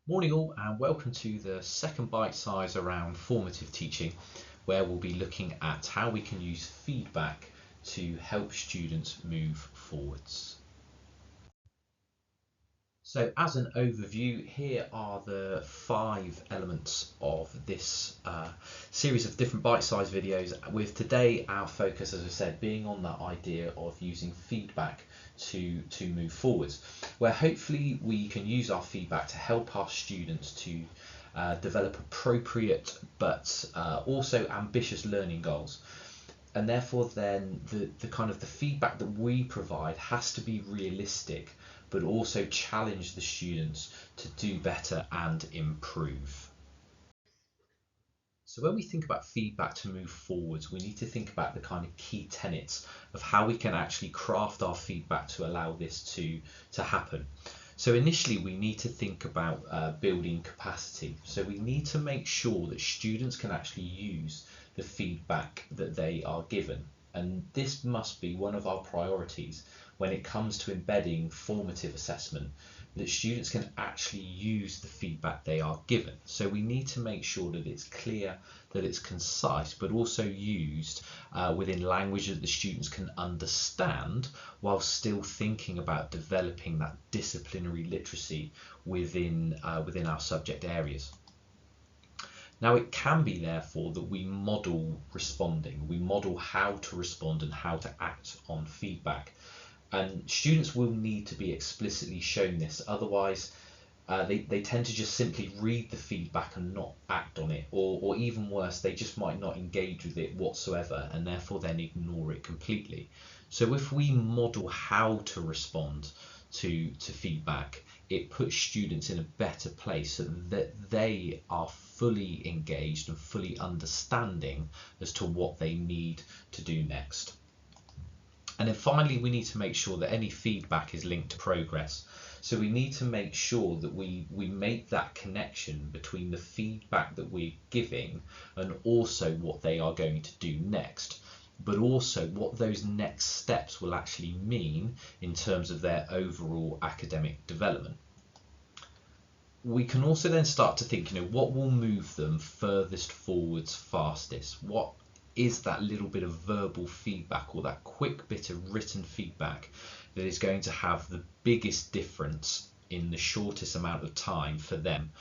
Morning all, and welcome to the second bite size around formative teaching, where we'll be looking at how we can use feedback to help students move forwards. So as an overview, here are the 5 elements of this series of different bite-sized videos, with today our focus, as I said, being on that idea of using feedback to move forwards, where hopefully we can use our feedback to help our students to develop appropriate but also ambitious learning goals. And therefore then the kind of the feedback that we provide has to be realistic, but also challenge the students to do better and improve. So when we think about feedback to move forwards, we need to think about the kind of key tenets of how we can actually craft our feedback to allow this to happen. So initially we need to think about building capacity. So we need to make sure that students can actually use the feedback that they are given. And this must be one of our priorities when it comes to embedding formative assessment, that students can actually use the feedback they are given. So we need to make sure that it's clear, that it's concise, but also used within language that the students can understand, while still thinking about developing that disciplinary literacy within our subject areas. Now, it can be therefore that we model responding, we model how to respond and how to act on feedback. And students will need to be explicitly shown this, otherwise they tend to just simply read the feedback and not act on it, or even worse, they just might not engage with it whatsoever and therefore then ignore it completely. So if we model how to respond to feedback, it puts students in a better place so that they are fully engaged and fully understanding as to what they need to do next. And then finally, we need to make sure that any feedback is linked to progress. So we need to make sure that we make that connection between the feedback that we're giving and also what they are going to do next, but also what those next steps will actually mean in terms of their overall academic development. We can also then start to think, what will move them furthest forwards fastest? What is that little bit of verbal feedback or that quick bit of written feedback that is going to have the biggest difference in the shortest amount of time for them,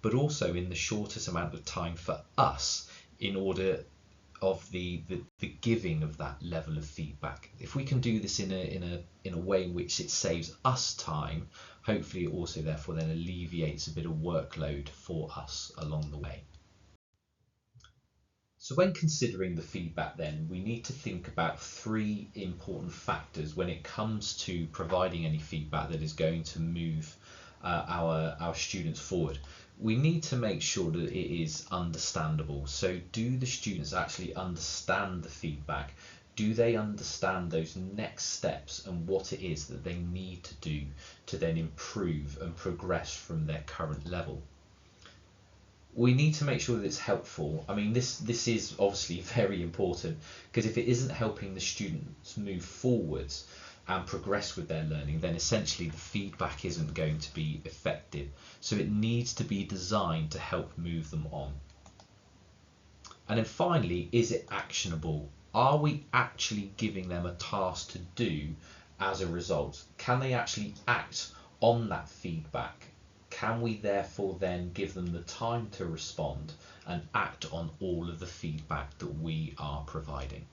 but also in the shortest amount of time for us, in order of the giving of that level of feedback. If we can do this in a way in which it saves us time, hopefully it also therefore then alleviates a bit of workload for us along the way. So when considering the feedback then, we need to think about 3 important factors when it comes to providing any feedback that is going to move our students forward. We need to make sure that it is understandable. So do the students actually understand the feedback? Do they understand those next steps and what it is that they need to do to then improve and progress from their current level? We need to make sure that it's helpful. I mean, this is obviously very important, because if it isn't helping the students move forwards and progress with their learning, then essentially the feedback isn't going to be effective. So it needs to be designed to help move them on. And then finally, is it actionable? Are we actually giving them a task to do as a result? Can they actually act on that feedback? Can we therefore then give them the time to respond and act on all of the feedback that we are providing?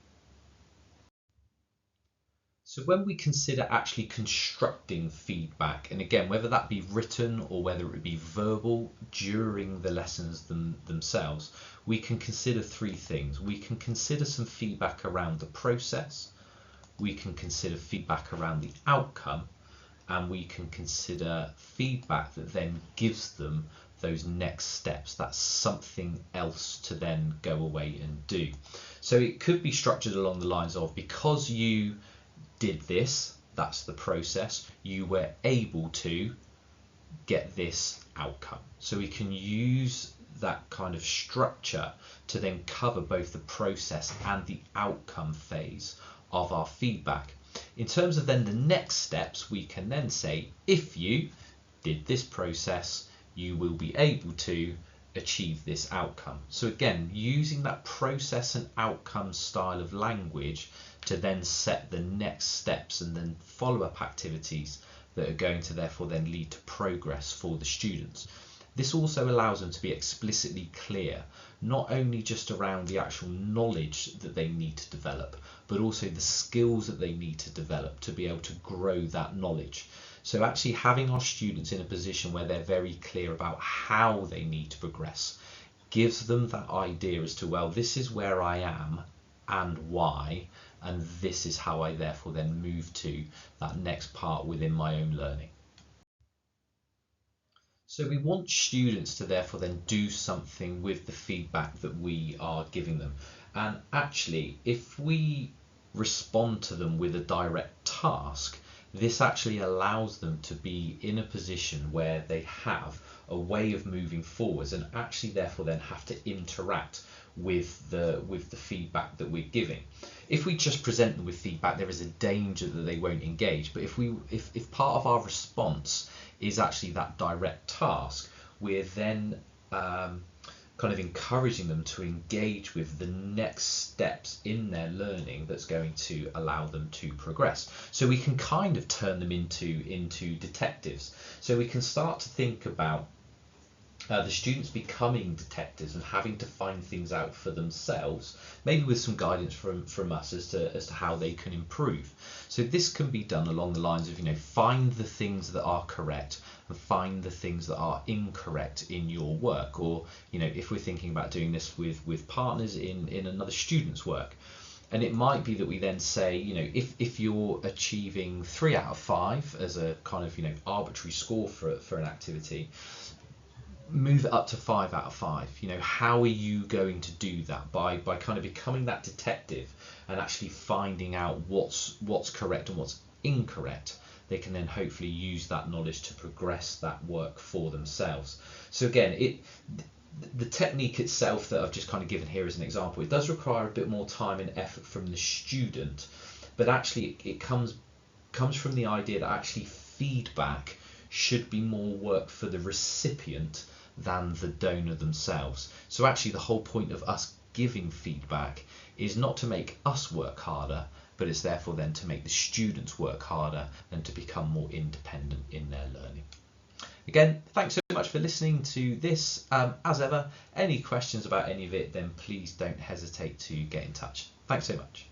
So when we consider actually constructing feedback, and again, whether that be written or whether it be verbal during the lessons themselves, we can consider 3 things. We can consider some feedback around the process, we can consider feedback around the outcome, and we can consider feedback that then gives them those next steps. That's something else to then go away and do. So it could be structured along the lines of, because you did this, that's the process, you were able to get this outcome. So we can use that kind of structure to then cover both the process and the outcome phase of our feedback. In terms of then the next steps, we can then say, if you did this process, you will be able to achieve this outcome. So again, using that process and outcome style of language to then set the next steps and then follow-up activities that are going to therefore then lead to progress for the students. This also allows them to be explicitly clear, not only just around the actual knowledge that they need to develop, but also the skills that they need to develop to be able to grow that knowledge. So actually having our students in a position where they're very clear about how they need to progress gives them that idea as to, well, this is where I am and why, and this is how I therefore then move to that next part within my own learning. So we want students to therefore then do something with the feedback that we are giving them. And actually, if we respond to them with a direct task, this actually allows them to be in a position where they have a way of moving forwards and actually therefore then have to interact with the feedback that we're giving. If we just present them with feedback, there is a danger that they won't engage. But if part of our response is actually that direct task, we're then kind of encouraging them to engage with the next steps in their learning that's going to allow them to progress. So we can kind of turn them into detectives. So we can start to think about the students becoming detectives and having to find things out for themselves, maybe with some guidance from us as to how they can improve. So this can be done along the lines of, find the things that are correct and find the things that are incorrect in your work. Or, if we're thinking about doing this with partners in another student's work. And it might be that we then say, if you're achieving 3 out of 5 as a kind of, arbitrary score for an activity, move it up to 5 out of 5. How are you going to do that? By kind of becoming that detective and actually finding out what's correct and what's incorrect. They can then hopefully use that knowledge to progress that work for themselves. So again, the technique itself that I've just kind of given here as an example, it does require a bit more time and effort from the student, but actually it comes from the idea that actually feedback should be more work for the recipient than the donor themselves. So actually the whole point of us giving feedback is not to make us work harder, but it's therefore then to make the students work harder and to become more independent in their learning. Again, thanks so much for listening to this. As ever, any questions about any of it, then please don't hesitate to get in touch. Thanks so much.